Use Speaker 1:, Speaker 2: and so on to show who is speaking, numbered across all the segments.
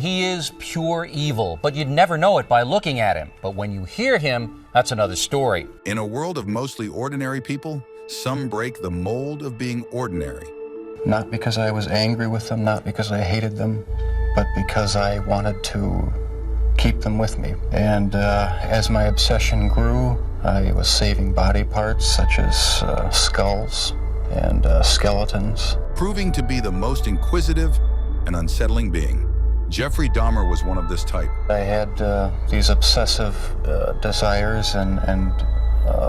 Speaker 1: he is pure evil, but you'd never know it by looking at him. But when you hear him, that's another story.
Speaker 2: In a world of mostly ordinary people, some break the mold of being ordinary.
Speaker 3: Not because I was angry with them, not because I hated them, but because I wanted to keep them with me. And as my obsession grew, I was saving body parts such as skulls and skeletons.
Speaker 2: Proving to be the most inquisitive and unsettling being. Jeffrey Dahmer was one of this type.
Speaker 3: I had these obsessive desires and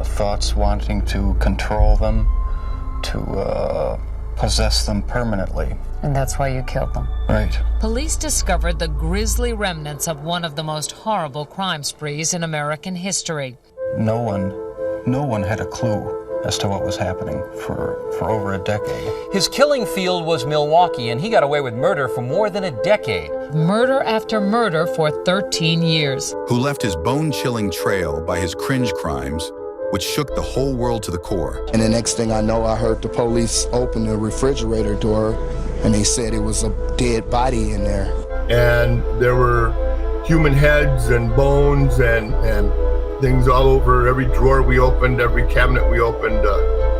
Speaker 3: thoughts wanting to control them, to possess them permanently.
Speaker 4: And that's why you killed them.
Speaker 3: Right.
Speaker 5: Police discovered the grisly remnants of one of the most horrible crime sprees in American history.
Speaker 3: No one had a clue as to what was happening for over a decade.
Speaker 1: His killing field was Milwaukee, and he got away with murder for more than a decade.
Speaker 5: Murder after murder for 13 years.
Speaker 2: Who left his bone-chilling trail by his cringe crimes, which shook the whole world to the core.
Speaker 6: And the next thing I know, I heard the police open the refrigerator door, and they said it was a dead body in there.
Speaker 7: And there were human heads and bones and things all over. Every drawer we opened, every cabinet we opened,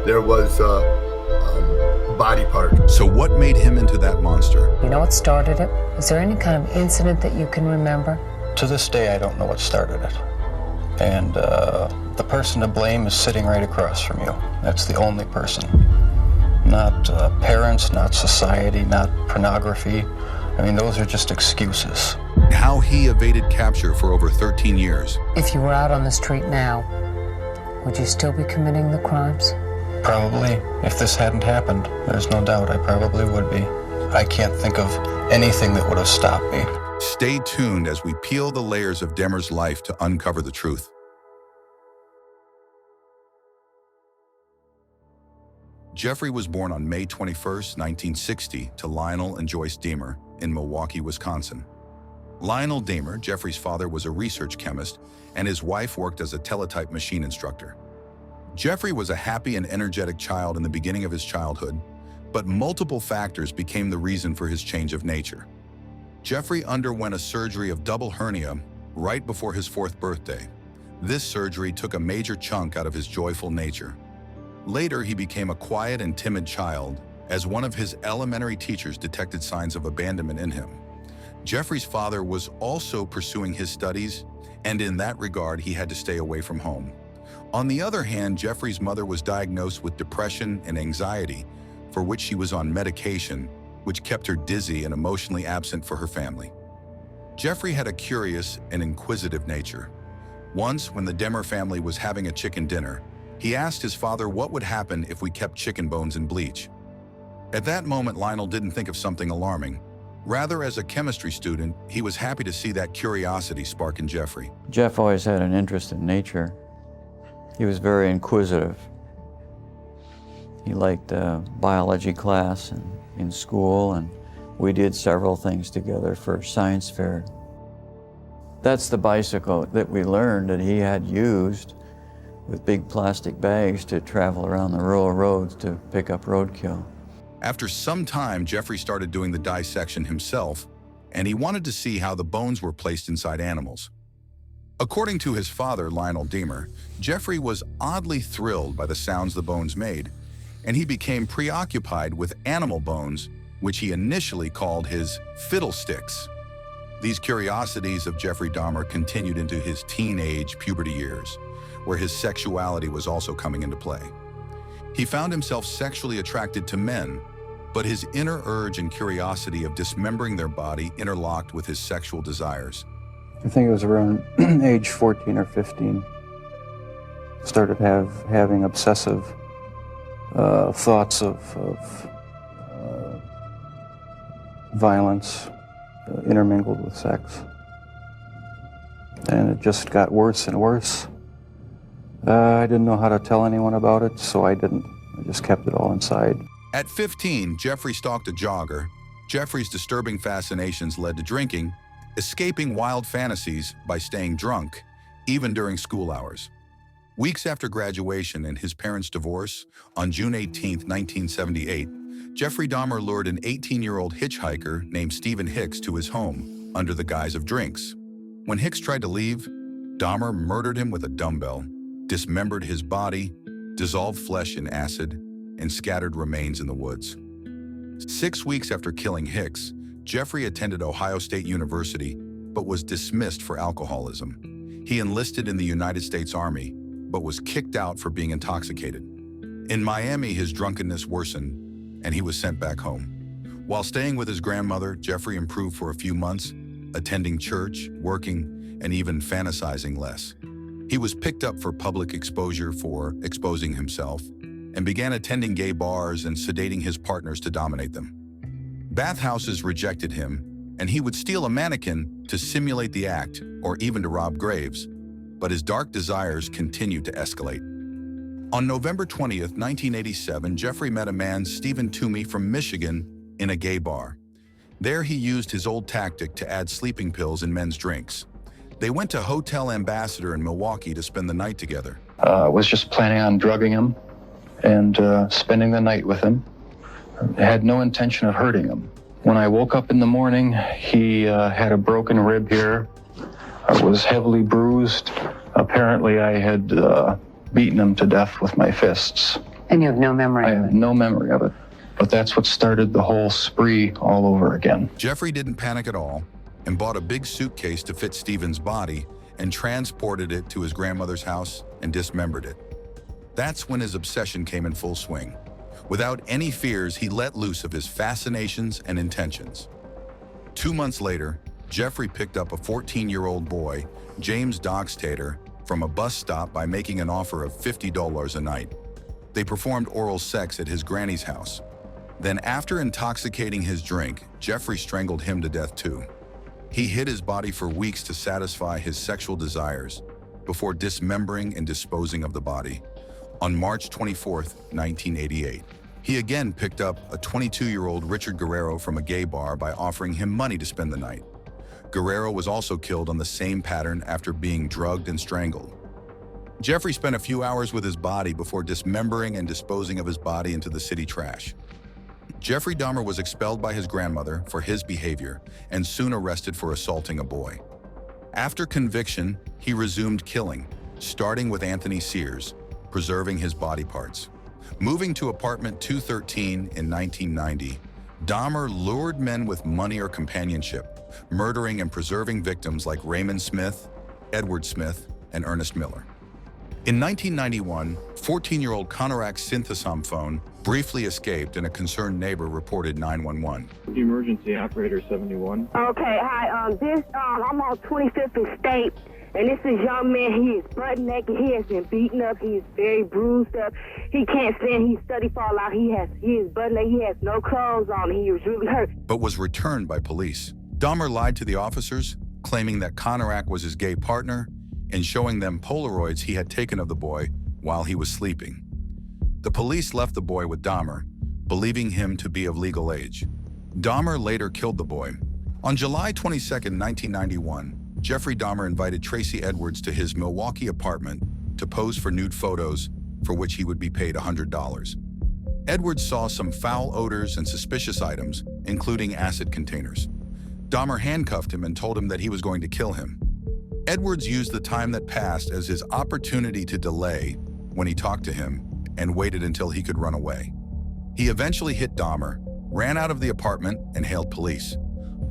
Speaker 7: there was a body part.
Speaker 2: So what made him into that monster?
Speaker 4: You know what started it? Is there any kind of incident that you can remember?
Speaker 3: To this day, I don't know what started it. And the person to blame is sitting right across from you. That's the only person. Not parents, not society, not pornography. I mean, those are just excuses.
Speaker 2: How he evaded capture for over 13 years.
Speaker 4: If you were out on the street now, would you still be committing the crimes?
Speaker 3: Probably. If this hadn't happened, there's no doubt I probably would be. I can't think of anything that would have stopped me.
Speaker 2: Stay tuned as we peel the layers of Dahmer's life to uncover the truth. Jeffrey was born on May 21, 1960, to Lionel and Joyce Dahmer in Milwaukee, Wisconsin. Lionel Dahmer, Jeffrey's father, was a research chemist, and his wife worked as a teletype machine instructor. Jeffrey was a happy and energetic child in the beginning of his childhood, but multiple factors became the reason for his change of nature. Jeffrey underwent a surgery of double hernia right before his 4th birthday. This surgery took a major chunk out of his joyful nature. Later, he became a quiet and timid child, as one of his elementary teachers detected signs of abandonment in him. Jeffrey's father was also pursuing his studies, and in that regard, he had to stay away from home. On the other hand, Jeffrey's mother was diagnosed with depression and anxiety, for which she was on medication, which kept her dizzy and emotionally absent for her family. Jeffrey had a curious and inquisitive nature. Once, when the Dahmer family was having a chicken dinner, he asked his father what would happen if we kept chicken bones in bleach. At that moment, Lionel didn't think of something alarming. Rather, as a chemistry student, he was happy to see that curiosity spark in Jeffrey.
Speaker 8: Jeff always had an interest in nature. He was very inquisitive. He liked biology class in school, and we did several things together for science fair. That's the bicycle that we learned that he had used with big plastic bags to travel around the rural roads to pick up roadkill.
Speaker 2: After some time, Jeffrey started doing the dissection himself, and he wanted to see how the bones were placed inside animals. According to his father, Lionel Dahmer, Jeffrey was oddly thrilled by the sounds the bones made, and he became preoccupied with animal bones, which he initially called his fiddlesticks. These curiosities of Jeffrey Dahmer continued into his teenage puberty years, where his sexuality was also coming into play. He found himself sexually attracted to men, but his inner urge and curiosity of dismembering their body interlocked with his sexual desires.
Speaker 3: I think it was around age 14 or 15. Started having obsessive thoughts of violence intermingled with sex. And it just got worse and worse. I didn't know how to tell anyone about it, so I didn't. I just kept it all inside.
Speaker 2: At 15, Jeffrey stalked a jogger. Jeffrey's disturbing fascinations led to drinking, escaping wild fantasies by staying drunk, even during school hours. Weeks after graduation and his parents' divorce, on June 18, 1978, Jeffrey Dahmer lured an 18-year-old hitchhiker named Stephen Hicks to his home. under the guise of drinks. When Hicks tried to leave, Dahmer murdered him with a dumbbell, dismembered his body, dissolved flesh in acid, and scattered remains in the woods. 6 weeks after killing Hicks, Jeffrey attended Ohio State University, but was dismissed for alcoholism. He enlisted in the United States Army, but was kicked out for being intoxicated. In Miami, his drunkenness worsened, and he was sent back home. While staying with his grandmother, Jeffrey improved for a few months, attending church, working, and even fantasizing less. He was picked up for public exposure for exposing himself, and began attending gay bars and sedating his partners to dominate them. Bathhouses rejected him, and he would steal a mannequin to simulate the act or even to rob graves, but his dark desires continued to escalate. On November 20th, 1987, Jeffrey met a man, Stephen Toomey from Michigan, in a gay bar. There he used his old tactic to add sleeping pills in men's drinks. They went to Hotel Ambassador in Milwaukee to spend the night together.
Speaker 3: Was just planning on drugging him and spending the night with him. I had no intention of hurting him. When I woke up in the morning, he had a broken rib here. I was heavily bruised. Apparently, I had beaten him to death with my fists.
Speaker 4: And you have no memory
Speaker 3: I
Speaker 4: of it?
Speaker 3: have no memory of it. But that's what started the whole spree all over again.
Speaker 2: Jeffrey didn't panic at all and bought a big suitcase to fit Stephen's body and transported it to his grandmother's house and dismembered it. That's when his obsession came in full swing. Without any fears, he let loose of his fascinations and intentions. 2 months later, Jeffrey picked up a 14-year-old boy, James Dogstater, from a bus stop by making an offer of $50 a night. They performed oral sex at his granny's house. Then, after intoxicating his drink, Jeffrey strangled him to death too. He hid his body for weeks to satisfy his sexual desires before dismembering and disposing of the body. On March 24th, 1988, he again picked up a 22-year-old Richard Guerrero from a gay bar by offering him money to spend the night. Guerrero was also killed on the same pattern after being drugged and strangled. Jeffrey spent a few hours with his body before dismembering and disposing of his body into the city trash. Jeffrey Dahmer was expelled by his grandmother for his behavior and soon arrested for assaulting a boy. After conviction, he resumed killing, starting with Anthony Sears, preserving his body parts. Moving to apartment 213 in 1990, Dahmer lured men with money or companionship, murdering and preserving victims like Raymond Smith, Edward Smith, and Ernest Miller. In 1991, 14-year-old Conorak Synthosom phone briefly escaped and a concerned neighbor reported 911.
Speaker 9: Emergency operator 71.
Speaker 10: Okay, hi, I'm on 25th and State, and this is young man. He is butt naked. He has been beaten up. He is very bruised up. He can't stand. He's study fall out. He is butt naked. He has no clothes on. He was really hurt.
Speaker 2: But was returned by police. Dahmer lied to the officers, claiming that Conorak was his gay partner and showing them Polaroids he had taken of the boy while he was sleeping. The police left the boy with Dahmer, believing him to be of legal age. Dahmer later killed the boy. On July 22, 1991, Jeffrey Dahmer invited Tracy Edwards to his Milwaukee apartment to pose for nude photos, for which he would be paid $100. Edwards saw some foul odors and suspicious items, including acid containers. Dahmer handcuffed him and told him that he was going to kill him. Edwards used the time that passed as his opportunity to delay when he talked to him and waited until he could run away. He eventually hit Dahmer, ran out of the apartment, and hailed police.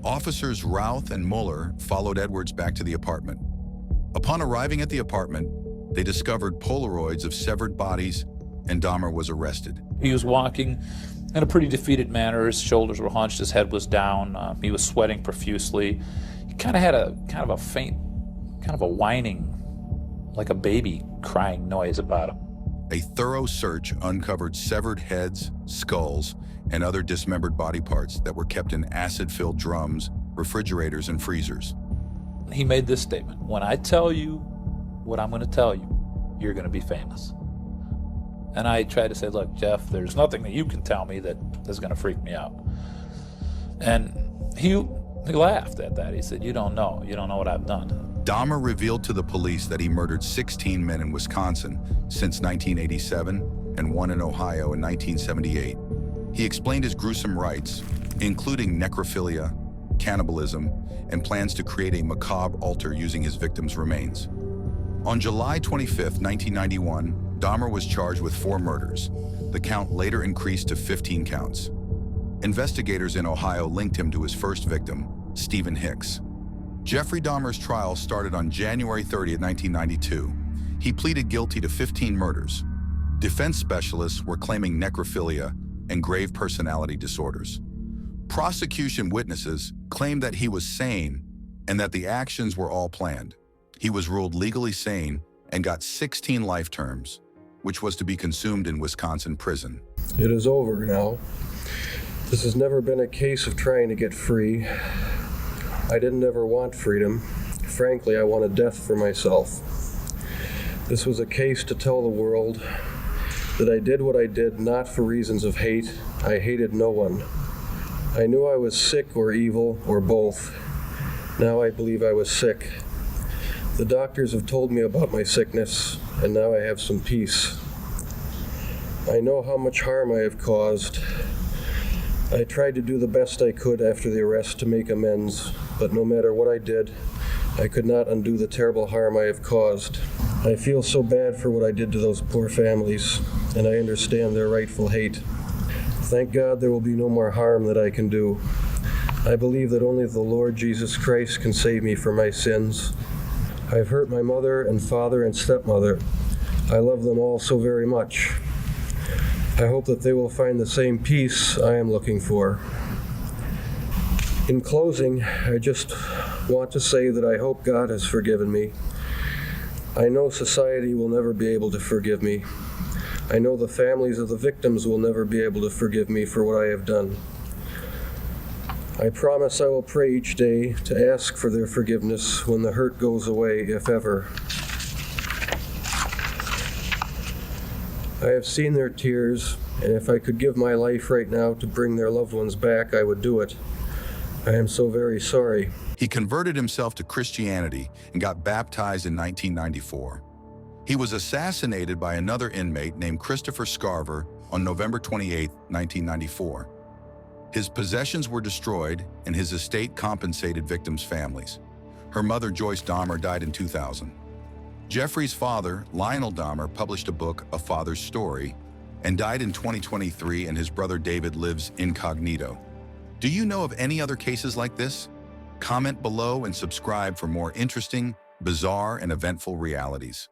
Speaker 2: Officers Routh and Mueller followed Edwards back to the apartment. Upon arriving at the apartment, they discovered Polaroids of severed bodies, and Dahmer was arrested.
Speaker 11: He was walking in a pretty defeated manner. His shoulders were hunched, his head was down, he was sweating profusely. He kind of had a faint, kind of a whining, like a baby crying noise about him.
Speaker 2: A thorough search uncovered severed heads, skulls, and other dismembered body parts that were kept in acid-filled drums, refrigerators, and freezers.
Speaker 11: He made this statement: "When I tell you what I'm going to tell you, you're going to be famous." And I tried to say, "Look, Jeff, there's nothing that you can tell me that is going to freak me out." And he laughed at that. He said, you don't know what I've done."
Speaker 2: Dahmer revealed to the police that he murdered 16 men in Wisconsin since 1987 and one in Ohio in 1978. He explained his gruesome rites, including necrophilia, cannibalism and plans to create a macabre altar using his victims' remains. On July 25, 1991, Dahmer was charged with 4 murders. The count later increased to 15 counts. Investigators in Ohio linked him to his first victim, Stephen Hicks. Jeffrey Dahmer's trial started on January 30, 1992. He pleaded guilty to 15 murders. Defense specialists were claiming necrophilia and grave personality disorders. Prosecution witnesses claimed that he was sane and that the actions were all planned. He was ruled legally sane and got 16 life terms, which was to be consumed in Wisconsin prison.
Speaker 12: It is over now. This has never been a case of trying to get free. I didn't ever want freedom. Frankly, I wanted death for myself. This was a case to tell the world that I did what I did not for reasons of hate. I hated no one. I knew I was sick or evil or both. Now I believe I was sick. The doctors have told me about my sickness, and now I have some peace. I know how much harm I have caused. I tried to do the best I could after the arrest to make amends, but no matter what I did, I could not undo the terrible harm I have caused. I feel so bad for what I did to those poor families, and I understand their rightful hate. Thank God there will be no more harm that I can do. I believe that only the Lord Jesus Christ can save me from my sins. I have hurt my mother and father and stepmother. I love them all so very much. I hope that they will find the same peace I am looking for. In closing, I just want to say that I hope God has forgiven me. I know society will never be able to forgive me. I know the families of the victims will never be able to forgive me for what I have done. I promise I will pray each day to ask for their forgiveness when the hurt goes away, if ever. I have seen their tears, and if I could give my life right now to bring their loved ones back, I would do it. I am so very sorry.
Speaker 2: He converted himself to Christianity and got baptized in 1994. He was assassinated by another inmate named Christopher Scarver on November 28, 1994. His possessions were destroyed, and his estate compensated victims' families. Her mother, Joyce Dahmer, died in 2000. Jeffrey's father, Lionel Dahmer, published a book, A Father's Story, and died in 2023, and his brother David lives incognito. Do you know of any other cases like this? Comment below and subscribe for more interesting, bizarre, and eventful realities.